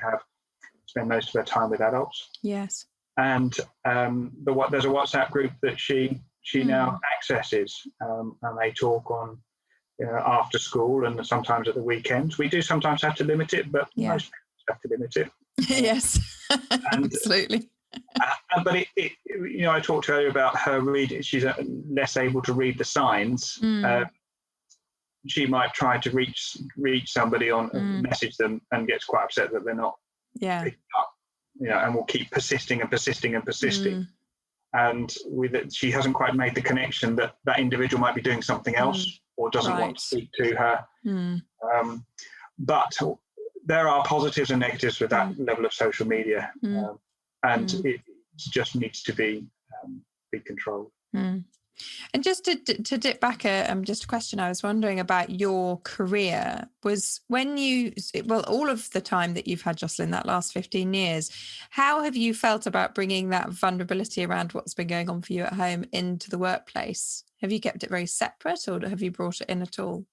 spend most of her time with adults.
Yes.
And there's a WhatsApp group that she now accesses, and they talk on after school and sometimes at the weekends. We do sometimes have to limit it, but most parents have to limit it.
Yes, absolutely.
But I talked earlier about her reading. She's less able to read the signs. She might try to reach somebody message them, and gets quite upset that they're not picking up. And will keep persisting and persisting and persisting. And she hasn't quite made the connection that individual might be doing something else or doesn't want to speak to her. But there are positives and negatives with that level of social media, and it just needs to be controlled.
And just to dip back, just a question I was wondering about your career was when all of the time that you've had Jocelyn, that last 15 years, how have you felt about bringing that vulnerability around what's been going on for you at home into the workplace? Have you kept it very separate, or have you brought it in at all?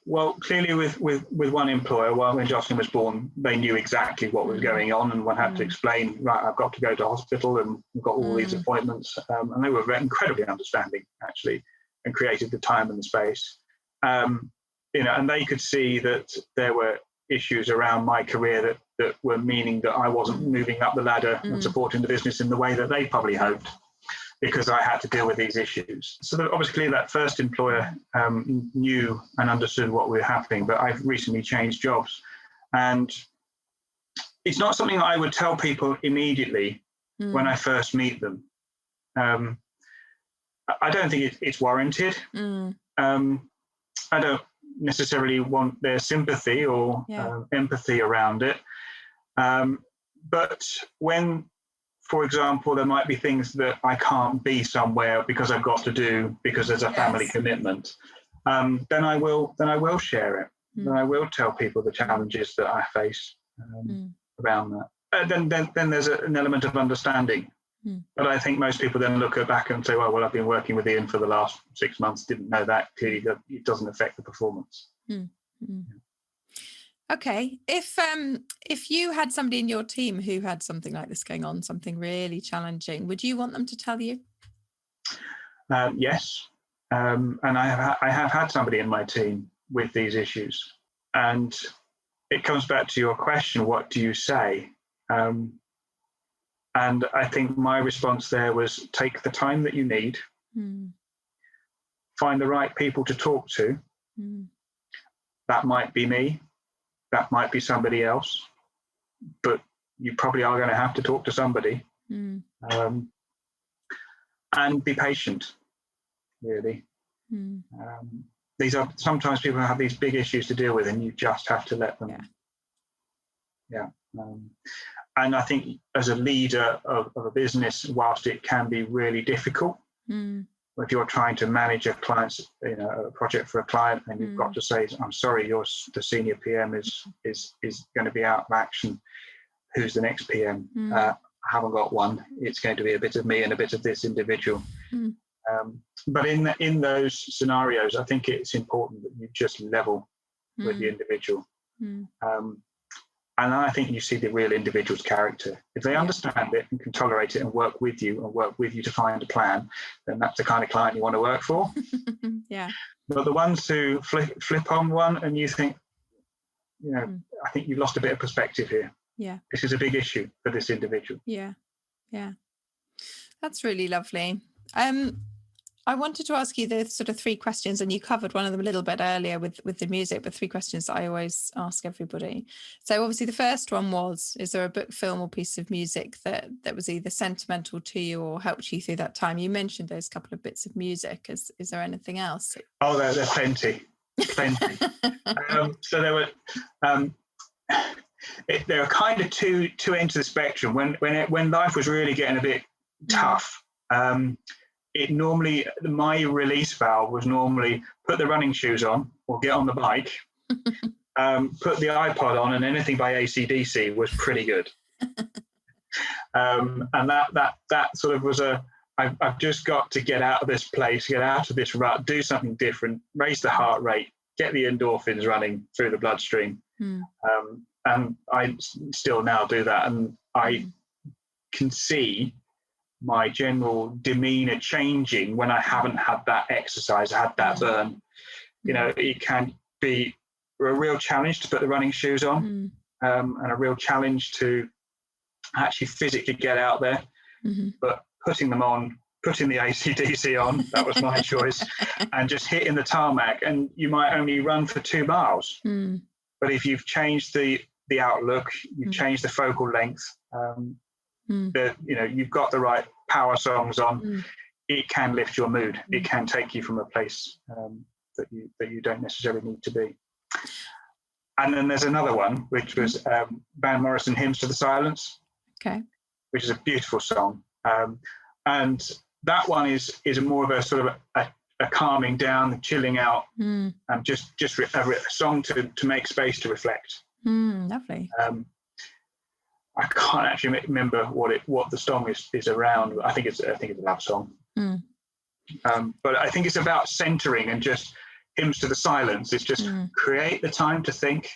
Well, clearly with one employer, when Jocelyn was born, they knew exactly what was going on, and one had to explain, right, I've got to go to hospital and I've got all these appointments. And they were incredibly understanding, actually, and created the time and the space. And they could see that there were issues around my career that were meaning that I wasn't moving up the ladder and supporting the business in the way that they probably hoped, because I had to deal with these issues. So obviously that first employer knew and understood what was happening, but I've recently changed jobs. And it's not something I would tell people immediately when I first meet them. I don't think it's warranted. I don't necessarily want their sympathy or empathy around it. But when, for example, there might be things that I can't be somewhere because I've got to do because there's a family commitment. Then I will share it. Then I will tell people the challenges that I face around that. Then there's an element of understanding. But I think most people then look back and say, well, I've been working with Ian for the last 6 months. Didn't know that. Clearly, it doesn't affect the performance.
Okay, if you had somebody in your team who had something like this going on, something really challenging, would you want them to tell you?
Yes, and I have had somebody in my team with these issues, and it comes back to your question: what do you say? And I think my response there was take the time that you need, find the right people to talk to. That might be me. That might be somebody else, but you probably are going to have to talk to somebody. And be patient, really. Sometimes people have these big issues to deal with, and you just have to let them. And I think as a leader of a business, whilst it can be really difficult, if you're trying to manage a client's, a project for a client, and you've got to say, I'm sorry, the senior PM is going to be out of action. Who's the next PM? I haven't got one. It's going to be a bit of me and a bit of this individual. But in those scenarios, I think it's important that you just level with the individual. And I think you see the real individual's character. If they understand it and can tolerate it and work with you to find a plan, then that's the kind of client you want to work for.
Yeah.
But the ones who flip on one and you think, I think you've lost a bit of perspective here.
Yeah.
This is a big issue for this individual.
Yeah. Yeah. That's really lovely. I wanted to ask you the sort of 3 questions, and you covered one of them a little bit earlier with the music, but 3 questions that I always ask everybody. So obviously the first one was, is there a book, film or piece of music that was either sentimental to you or helped you through that time? You mentioned those couple of bits of music. Is there anything else?
Oh, there are plenty. So there were kind of two ends of the spectrum. When life was really getting a bit tough, my release valve was normally put the running shoes on or get on the bike, put the iPod on, and anything by AC/DC was pretty good. And that sort of was I've just got to get out of this place, get out of this rut, do something different, raise the heart rate, get the endorphins running through the bloodstream. And I still now do that. And I can see my general demeanor changing when I haven't had that exercise, had that burn. It can be a real challenge to put the running shoes on, and a real challenge to actually physically get out there. But putting them on, putting the AC/DC on, that was my choice, and just hitting the tarmac, and you might only run for 2 miles. But if you've changed the outlook, you've changed the focal length, you've got the right power songs on, it can lift your mood. It can take you from a place that you don't necessarily need to be. And then there's another one, which was Van Morrison, Hymns to the Silence, which is a beautiful song. And that one is more of a sort of a calming down, chilling out, and just a song to make space to reflect.
Lovely.
I can't actually remember what the song is around. I think it's a love song. But I think it's about centering and just Hymns to the Silence. It's just create the time to think,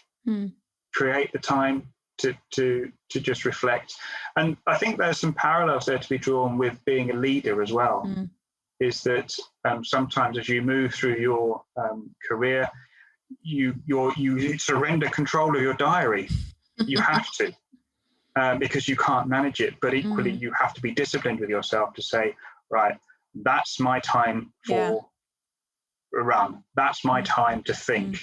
create the time to just reflect. And I think there's some parallels there to be drawn with being a leader as well. Is that sometimes as you move through your career, you surrender control of your diary. You have to. Because you can't manage it, but equally you have to be disciplined with yourself to say, right, that's my time for a run. That's my time to think.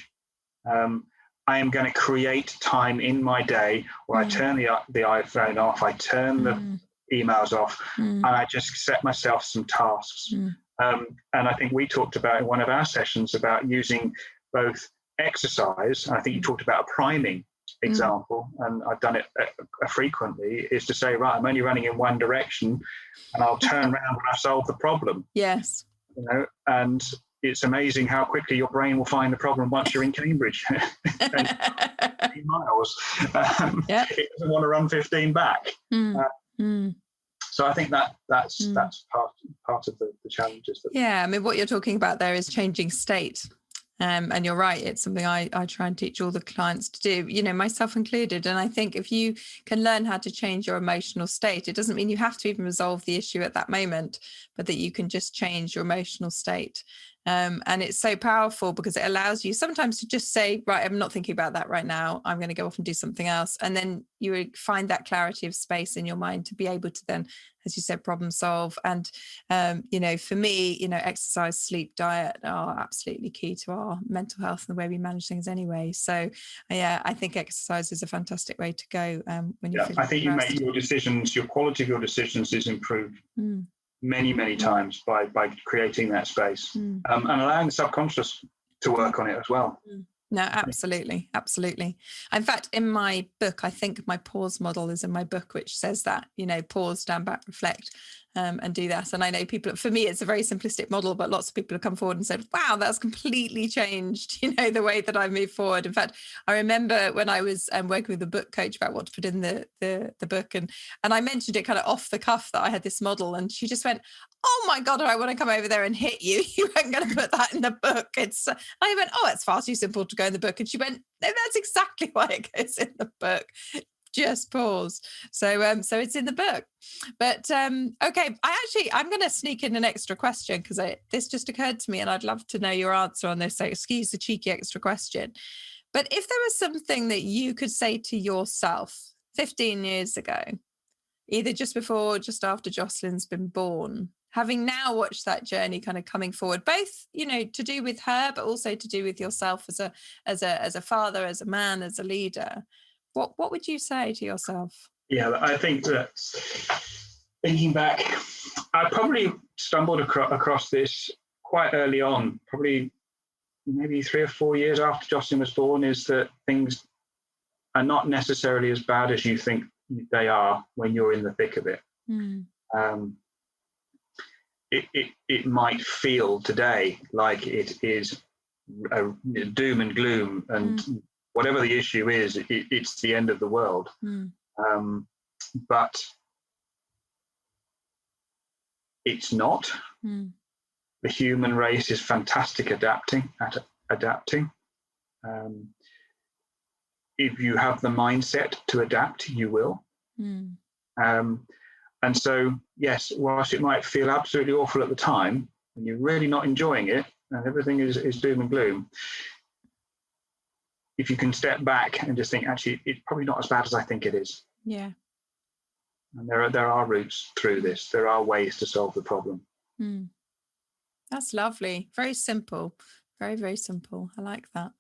I am going to create time in my day where I turn the iPhone off, I turn the emails off, and I just set myself some tasks. And I think we talked about in one of our sessions about using both exercise, and I think you talked about a priming example, and I've done it frequently, is to say, right, I'm only running in one direction and I'll turn around when I've solved the problem.
Yes.
And it's amazing how quickly your brain will find the problem once you're in Cambridge. 15 miles. It doesn't want to run 15 back. So I think that's part of the challenges.
I mean, what you're talking about there is changing state. And you're right, it's something I try and teach all the clients to do, myself included. And I think if you can learn how to change your emotional state, it doesn't mean you have to even resolve the issue at that moment, but that you can just change your emotional state. And it's so powerful because it allows you sometimes to just say, right, I'm not thinking about that right now. I'm going to go off and do something else. And then you find that clarity of space in your mind to be able to then, as you said, problem solve. And, for me, exercise, sleep, diet are absolutely key to our mental health and the way we manage things anyway. So, I think exercise is a fantastic way to go. When you're
I think you make your decisions, your quality of your decisions is improved. Many times by creating that space, and allowing the subconscious to work on it as well.
No, absolutely. In fact, in my book, I think my pause model is in my book, which says that, pause, stand back, reflect, and do that. And I know people, for me, it's a very simplistic model, but lots of people have come forward and said, wow, that's completely changed, the way that I move forward. In fact, I remember when I was working with a book coach about what to put in the book, and I mentioned it kind of off the cuff that I had this model, and she just went, oh my God, I want to come over there and hit you. You weren't going to put that in the book. I went, oh, it's far too simple to go in the book. And she went, no, that's exactly why it goes in the book. Just pause. So it's in the book. But okay, I'm going to sneak in an extra question because this just occurred to me and I'd love to know your answer on this. So excuse the cheeky extra question. But if there was something that you could say to yourself 15 years ago, either just before or just after Jocelyn's been born, having now watched that journey kind of coming forward, both, to do with her, but also to do with yourself as a father, as a man, as a leader, what would you say to yourself?
Yeah, I think that thinking back, I probably stumbled across this quite early on, probably maybe 3 or 4 years after Jocelyn was born, is that things are not necessarily as bad as you think they are when you're in the thick of it. It might feel today like it is a doom and gloom, and whatever the issue is, it's the end of the world. But it's not. The human race is fantastic at adapting. If you have the mindset to adapt, you will. And so, yes, whilst it might feel absolutely awful at the time, and you're really not enjoying it, and everything is doom and gloom, if you can step back and just think, actually, it's probably not as bad as I think it is.
Yeah.
And there are routes through this. There are ways to solve the problem.
That's lovely. Very simple. Very, very simple. I like that.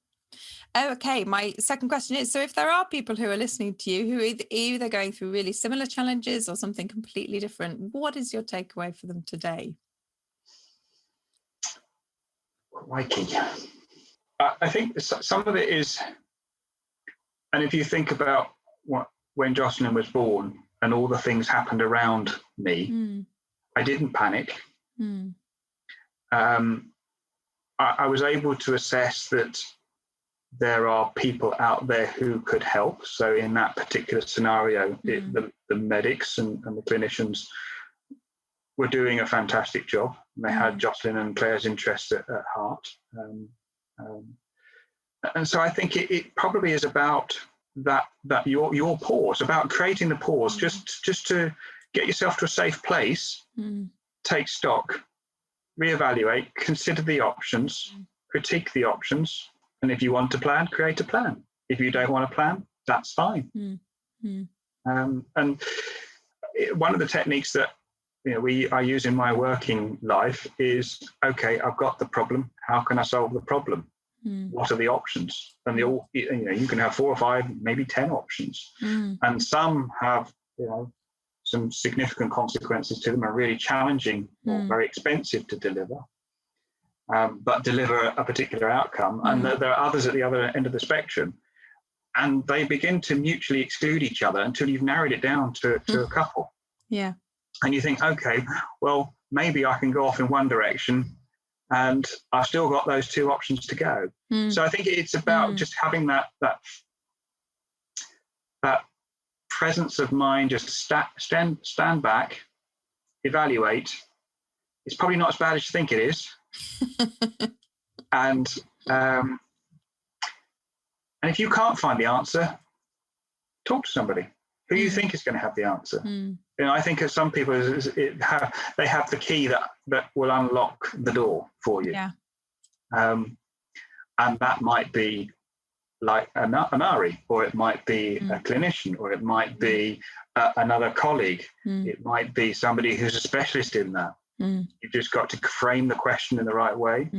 Okay, my second question is, so if there are people who are listening to you who are either going through really similar challenges or something completely different, what is your takeaway for them today?
Crikey. I think some of it is, and if you think about when Jocelyn was born and all the things happened around me, I didn't panic. I was able to assess that there are people out there who could help. So in that particular scenario, the medics and the clinicians were doing a fantastic job. They had Jocelyn and Claire's interests at heart. And so I think it probably is about that your pause, about creating the pause, just to get yourself to a safe place, take stock, reevaluate, consider the options, critique the options. And if you want to plan, create a plan. If you don't want to plan, that's fine. And one of the techniques that I use in my working life is, okay, I've got the problem. How can I solve the problem? What are the options? And you can have 4 or 5, maybe 10 options. And some have some significant consequences to them, are really challenging or very expensive to deliver. But deliver a particular outcome. And there are others at the other end of the spectrum. And they begin to mutually exclude each other until you've narrowed it down to a couple.
Yeah.
And you think, okay, well, maybe I can go off in one direction and I've still got those 2 options to go. So I think it's about just having that presence of mind, just stand back, evaluate. It's probably not as bad as you think it is. And if you can't find the answer, talk to somebody who you think is going to have the answer. I think of some people, they have the key that will unlock the door for you.
Yeah.
And that might be like an Ari, or it might be a clinician, or it might be another colleague. It might be somebody who's a specialist in that. You've just got to frame the question in the right way.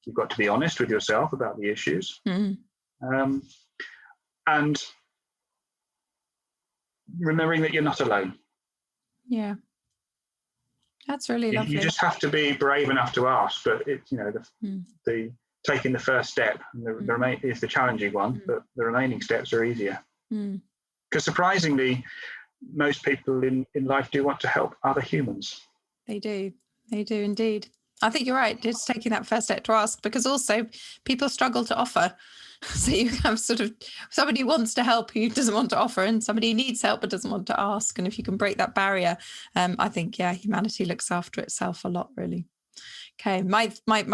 You've got to be honest with yourself about the issues. And remembering that you're not alone.
Yeah. That's really lovely.
You just have to be brave enough to ask, but it's, the taking the first step is the challenging one, but the remaining steps are easier. Because surprisingly, most people in life do want to help other humans.
They do indeed. I think you're right. It's taking that first step to ask, because also people struggle to offer. So you have sort of somebody who wants to help who doesn't want to offer, and somebody who needs help but doesn't want to ask. And if you can break that barrier, I think, humanity looks after itself a lot, really. Okay, my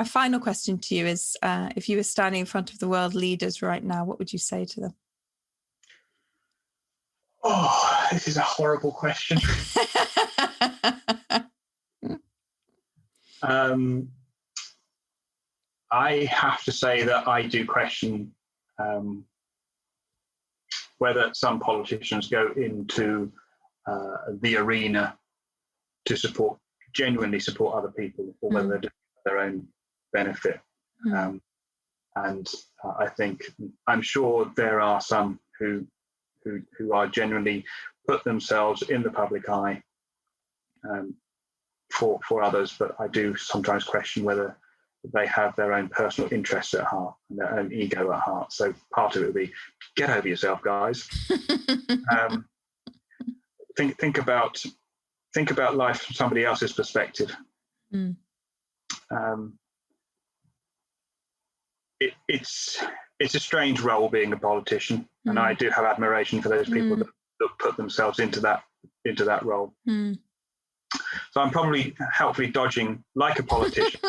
final question to you is, if you were standing in front of the world leaders right now, what would you say to them?
Oh, this is a horrible question. I have to say that I do question whether some politicians go into the arena to genuinely support other people, or whether they're doing their own benefit. And I'm sure there are some who are genuinely put themselves in the public eye for others, but I do sometimes question whether they have their own personal interests at heart and their own ego at heart. So part of it would be, get over yourself, guys. Think about life from somebody else's perspective. It's a strange role being a politician, and I do have admiration for those people that put themselves into that role. So I'm probably helpfully dodging like a politician.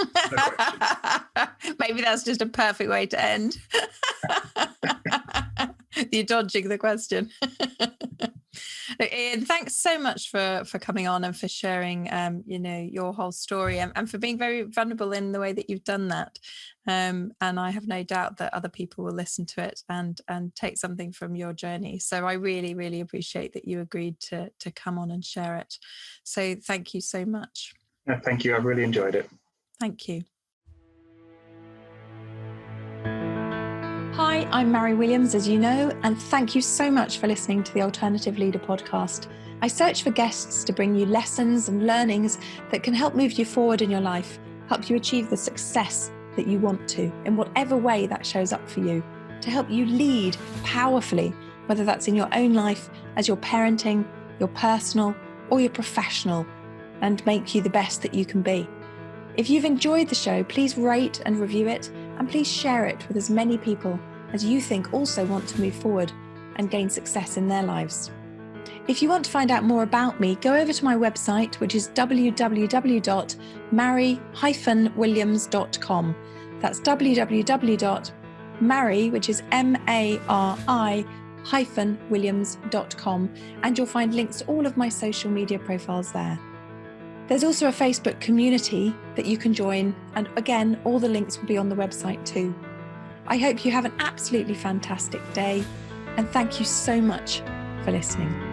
Maybe that's just a perfect way to end. You're dodging the question. Ian, thanks so much for coming on and for sharing your whole story, and for being very vulnerable in the way that you've done that. And I have no doubt that other people will listen to it and take something from your journey. So I really, really appreciate that you agreed to come on and share it. So thank you so much.
Thank you. I've really enjoyed it.
Thank you.
Hi, I'm Mary Williams, as you know, and thank you so much for listening to the Alternative Leader podcast. I search for guests to bring you lessons and learnings that can help move you forward in your life, help you achieve the success that you want to, in whatever way that shows up for you, to help you lead powerfully, whether that's in your own life, as your parenting, your personal, or your professional, and make you the best that you can be. If you've enjoyed the show, please rate and review it, and please share it with as many people as you think also want to move forward and gain success in their lives. If you want to find out more about me, go over to my website, which is www.mary-williams.com. That's www.mary, which is MARI-williams.com, and you'll find links to all of my social media profiles there. There's also a Facebook community that you can join, and again, all the links will be on the website too. I hope you have an absolutely fantastic day, and thank you so much for listening.